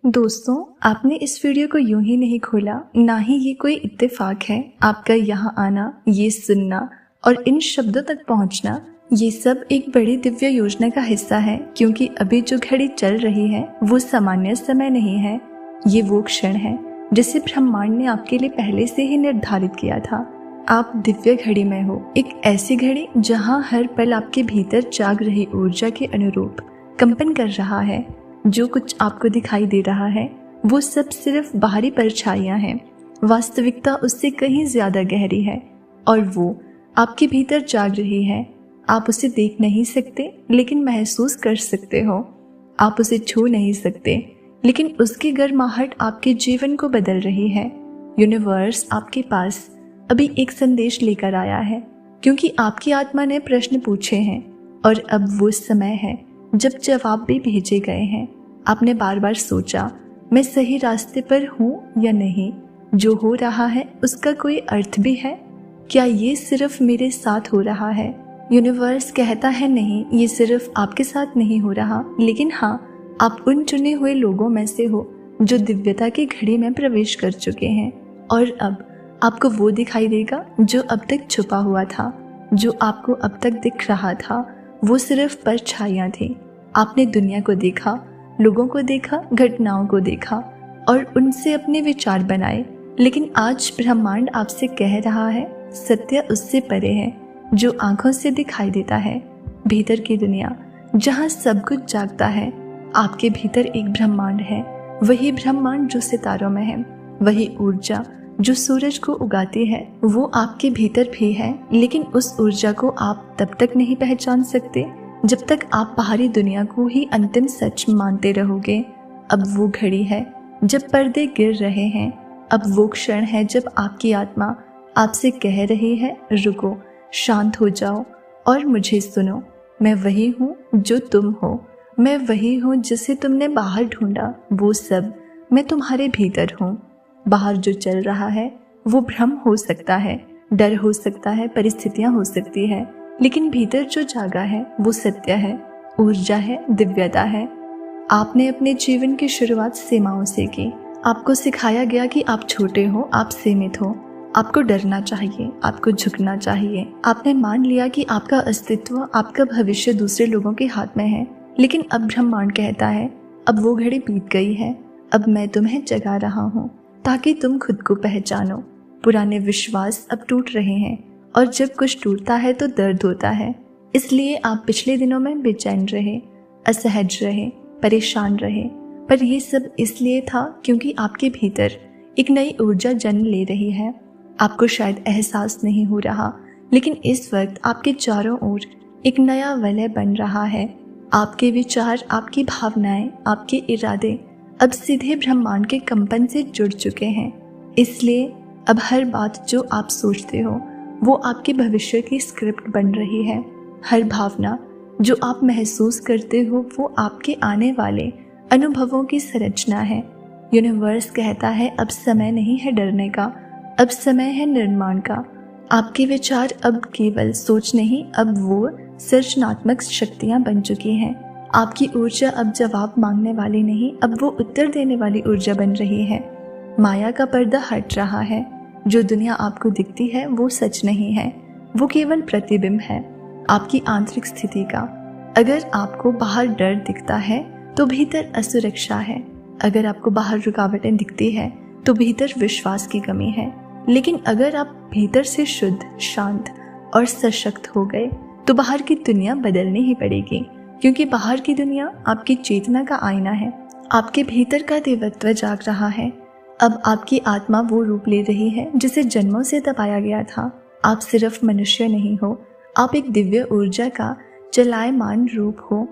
दोस्तों, आपने इस वीडियो को यूं ही नहीं खोला, ना ही ये कोई इत्तेफाक है। आपका यहाँ आना, ये सुनना और इन शब्दों तक पहुँचना, ये सब एक बड़ी दिव्य योजना का हिस्सा है। क्योंकि अभी जो घड़ी चल रही है वो सामान्य समय नहीं है। ये वो क्षण है जिसे ब्रह्मांड ने आपके लिए पहले से ही निर्धारित किया था। आप दिव्य घड़ी में हो, एक ऐसी घड़ी जहाँ हर पल आपके भीतर जाग रही ऊर्जा के अनुरूप कंपन कर रहा है। जो कुछ आपको दिखाई दे रहा है वो सब सिर्फ बाहरी परछाइयाँ हैं। वास्तविकता उससे कहीं ज्यादा गहरी है और वो आपके भीतर जाग रही है। आप उसे देख नहीं सकते लेकिन महसूस कर सकते हो। आप उसे छू नहीं सकते लेकिन उसकी गर्माहट आपके जीवन को बदल रही है। यूनिवर्स आपके पास अभी एक संदेश लेकर आया है क्योंकि आपकी आत्मा ने प्रश्न पूछे हैं और अब वो समय है जब जवाब भी भेजे गए हैं। आपने बार बार सोचा, मैं सही रास्ते पर हूँ या नहीं? जो हो रहा है उसका कोई अर्थ भी है? क्या ये सिर्फ मेरे साथ हो रहा है? यूनिवर्स कहता है नहीं, ये सिर्फ आपके साथ नहीं हो रहा, लेकिन हाँ, आप उन चुने हुए लोगों में से हो जो दिव्यता की घड़ी में प्रवेश कर चुके हैं। और अब आपको वो दिखाई देगा जो अब तक छुपा हुआ था। जो आपको अब तक दिख रहा था वो सिर्फ परछाइयाँ थी। आपने दुनिया को देखा, लोगों को देखा, घटनाओं को देखा और उनसे अपने विचार बनाए। लेकिन आज ब्रह्मांड आपसे कह रहा है, सत्य उससे परे है जो आंखों से दिखाई देता है। भीतर की दुनिया जहाँ सब कुछ जागता है, आपके भीतर एक ब्रह्मांड है। वही ब्रह्मांड जो सितारों में है, वही ऊर्जा जो सूरज को उगाती है, वो आपके भीतर भी है। लेकिन उस ऊर्जा को आप तब तक नहीं पहचान सकते जब तक आप बाहरी दुनिया को ही अंतिम सच मानते रहोगे। अब वो घड़ी है जब पर्दे गिर रहे हैं। अब वो क्षण है जब आपकी आत्मा आपसे कह रही है, रुको, शांत हो जाओ और मुझे सुनो। मैं वही हूँ जो तुम हो। मैं वही हूँ जिसे तुमने बाहर ढूंढा। वो सब मैं तुम्हारे भीतर हूँ। बाहर जो चल रहा है वो भ्रम हो सकता है, डर हो सकता है, परिस्थितियां हो सकती है, लेकिन भीतर जो जागा है वो सत्य है, ऊर्जा है, दिव्यता है। आपने अपने जीवन की शुरुआत सीमाओं से की। आपको सिखाया गया कि आप छोटे हो, आप सीमित हो, आपको डरना चाहिए, आपको झुकना चाहिए। आपने मान लिया कि आपका अस्तित्व, आपका भविष्य दूसरे लोगों के हाथ में है। लेकिन अब ब्रह्मांड कहता है, अब वो घड़ी बीत गई है। अब मैं तुम्हें जगा रहा हूँ ताकि तुम खुद को पहचानो। पुराने विश्वास अब टूट रहे हैं और जब कुछ टूटता है तो दर्द होता है। इसलिए आप पिछले दिनों में बेचैन रहे, असहज रहे, परेशान रहे। पर यह सब इसलिए था क्योंकि आपके भीतर एक नई ऊर्जा जन्म ले रही है। आपको शायद एहसास नहीं हो रहा, लेकिन इस वक्त आपके चारों ओर एक नया वलय बन रहा है। आपके विचार, आपकी भावनाएं, आपके इरादे अब सीधे ब्रह्मांड के कंपन से जुड़ चुके हैं। इसलिए अब हर बात जो आप सोचते हो वो आपके भविष्य की स्क्रिप्ट बन रही है। हर भावना जो आप महसूस करते हो वो आपके आने वाले अनुभवों की संरचना है। यूनिवर्स कहता है, अब समय नहीं है डरने का, अब समय है निर्माण का। आपके विचार अब केवल सोच नहीं, अब वो सृजनात्मक शक्तियाँ बन चुकी हैं। आपकी ऊर्जा अब जवाब मांगने वाली नहीं, अब वो उत्तर देने वाली ऊर्जा बन रही है। माया का पर्दा हट रहा है। जो दुनिया आपको दिखती है वो सच नहीं है, वो केवल प्रतिबिंब है आपकी आंतरिक स्थिति का। अगर आपको बाहर डर दिखता है तो भीतर असुरक्षा है। अगर आपको बाहर रुकावटें दिखती है तो भीतर विश्वास की कमी है। लेकिन अगर आप भीतर से शुद्ध, शांत और सशक्त हो गए तो बाहर की दुनिया बदलनी ही पड़ेगी। क्योंकि बाहर की दुनिया आपकी चेतना का आईना है। आपके भीतर का देवत्व जाग रहा है। अब आपकी आत्मा वो रूप ले रही है जिसे जन्मों से दबाया गया था। आप सिर्फ मनुष्य नहीं हो, आप एक दिव्य ऊर्जा का चलायमान रूप हो।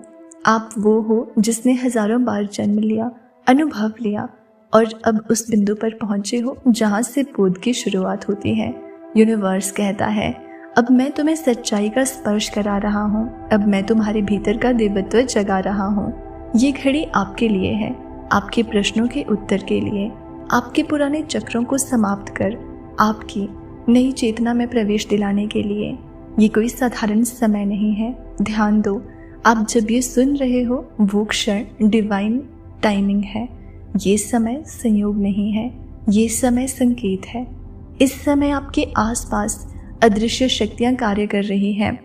आप वो हो जिसने हजारों बार जन्म लिया, अनुभव लिया और अब उस बिंदु पर पहुंचे हो जहां से बोध की शुरुआत होती है। यूनिवर्स कहता है, अब मैं तुम्हें सच्चाई का स्पर्श करा रहा हूँ। अब मैं तुम्हारे भीतर का देवत्व जगा रहा हूँ। ये घड़ी आपके लिए है, आपके प्रश्नों के उत्तर के लिए, आपके पुराने चक्रों को समाप्त कर आपकी नई चेतना में प्रवेश दिलाने के लिए। ये कोई साधारण समय नहीं है। ध्यान दो, आप जब ये सुन रहे हो वो क्षण डिवाइन टाइमिंग है। ये समय संयोग नहीं है, ये समय संकेत है। इस समय आपके आसपास अदृश्य शक्तियां कार्य कर रही हैं।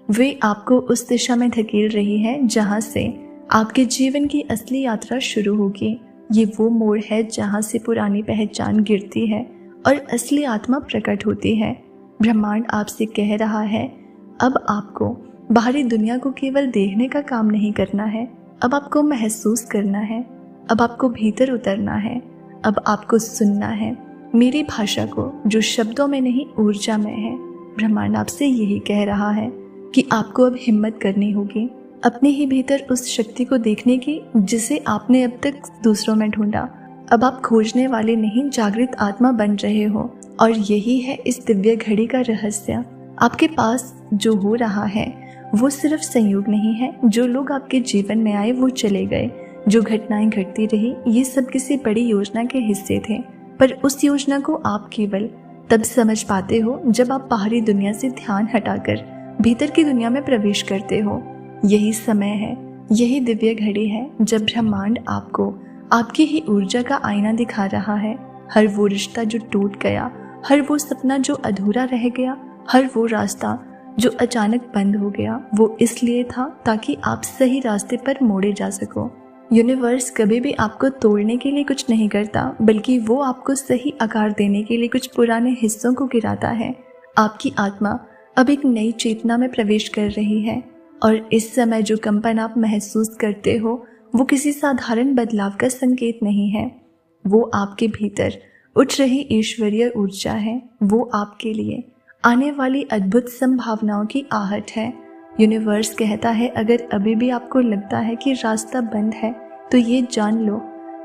वे आपको उस दिशा में धकेल रही हैं जहां से आपके जीवन की असली यात्रा शुरू होगी। ये वो मोड़ है जहां से पुरानी पहचान गिरती है और असली आत्मा प्रकट होती है। ब्रह्मांड आपसे कह रहा है, अब आपको बाहरी दुनिया को केवल देखने का काम नहीं करना है, अब आपको महसूस करना है, अब आपको भीतर उतरना है, अब आपको सुनना है मेरी भाषा को जो शब्दों में नहीं ऊर्जा में है। ब्रह्मांड आपसे यही कह रहा है कि आपको अब हिम्मत करनी होगी अपने ही भीतर उस शक्ति को देखने की जिसे आपने अब तक दूसरों में ढूंढा। अब आप खोजने वाले नहीं, जागृत आत्मा बन रहे हो और यही है इस दिव्य घड़ी का रहस्य। आपके पास जो हो रहा है वो सिर्फ संयोग नहीं है। जो लोग आपके जीवन में आए वो चले गए, जो घटनाएं घटती रही ये सब किसी बड़ी योजना के हिस्से थे। पर उस योजना को आप केवल तब समझ पाते हो जब आप बाहरी दुनिया से ध्यान हटाकर भीतर की दुनिया में प्रवेश करते हो। यही समय है, यही दिव्य घड़ी है जब ब्रह्मांड आपको आपकी ही ऊर्जा का आईना दिखा रहा है। हर वो रिश्ता जो टूट गया, हर वो सपना जो अधूरा रह गया, हर वो रास्ता जो अचानक बंद हो गया, वो इसलिए था ताकि आप सही रास्ते पर मोड़े जा सको। यूनिवर्स कभी भी आपको तोड़ने के लिए कुछ नहीं करता, बल्कि वो आपको सही आकार देने के लिए कुछ पुराने हिस्सों को गिराता है। आपकी आत्मा अब एक नई चेतना में प्रवेश कर रही है और इस समय जो कंपन आप महसूस करते हो वो किसी साधारण बदलाव का संकेत नहीं है। वो आपके भीतर उठ रही ईश्वरीय ऊर्जा है। वो आपके लिए आने वाली अद्भुत संभावनाओं की आहट है। यूनिवर्स कहता है, अगर अभी भी आपको लगता है कि रास्ता बंद है तो ये जान लो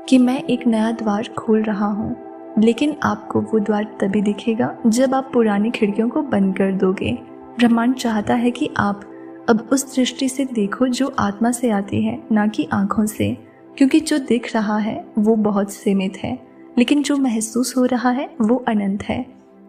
कि मैं एक नया द्वार खोल रहा हूँ। लेकिन आपको वो द्वार तभी दिखेगा जब आप पुरानी खिड़कियों को बंद कर दोगे। ब्रह्मांड चाहता है कि आप अब उस दृष्टि से देखो जो आत्मा से आती है, ना कि आंखों से, क्योंकि जो दिख रहा है वो बहुत सीमित है, लेकिन जो महसूस हो रहा है वो अनंत है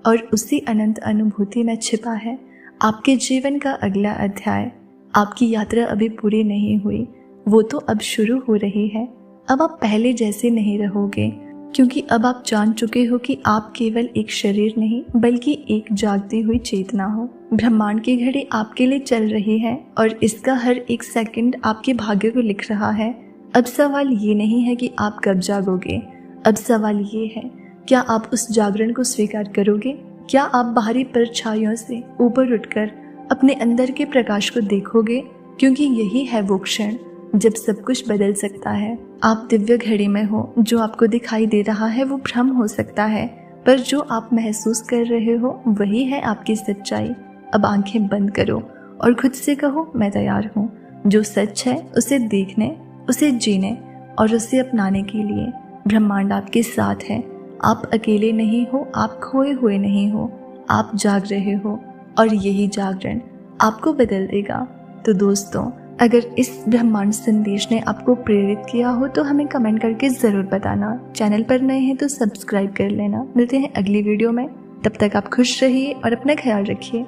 और उसी अनंत अनुभूति में छिपा है आपके जीवन का अगला अध्याय। आपकी यात्रा अभी पूरी नहीं हुई, वो तो अब शुरू हो रही है। अब आप पहले जैसे नहीं रहोगे, क्योंकि अब आप जान चुके हो कि आप केवल एक शरीर नहीं बल्कि एक जागती हुई चेतना हो। ब्रह्मांड की घड़ी आपके लिए चल रही है और इसका हर एक सेकंड आपके भाग्य को लिख रहा है। अब सवाल ये नहीं है कि आप कब जागोगे, अब सवाल ये है, क्या आप उस जागरण को स्वीकार करोगे? क्या आप बाहरी परछाइयों से ऊपर उठकर अपने अंदर के प्रकाश को देखोगे? क्योंकि यही है वो क्षण जब सब कुछ बदल सकता है। आप दिव्य घड़ी में हो, जो आपको दिखाई दे रहा है वो भ्रम हो सकता है, पर जो आप महसूस कर रहे हो वही है आपकी सच्चाई। अब आंखें बंद करो और खुद से कहो, मैं तैयार हूँ। जो सच है उसे देखने, उसे जीने और उसे अपनाने के लिए ब्रह्मांड आपके साथ है। आप अकेले नहीं हो, आप खोए हुए नहीं हो, आप जाग रहे हो और यही जागरण आपको बदल देगा। तो दोस्तों, अगर इस ब्रह्मांड संदेश ने आपको प्रेरित किया हो तो हमें कमेंट करके ज़रूर बताना। चैनल पर नए हैं तो सब्सक्राइब कर लेना। मिलते हैं अगली वीडियो में, तब तक आप खुश रहिए और अपना ख्याल रखिए।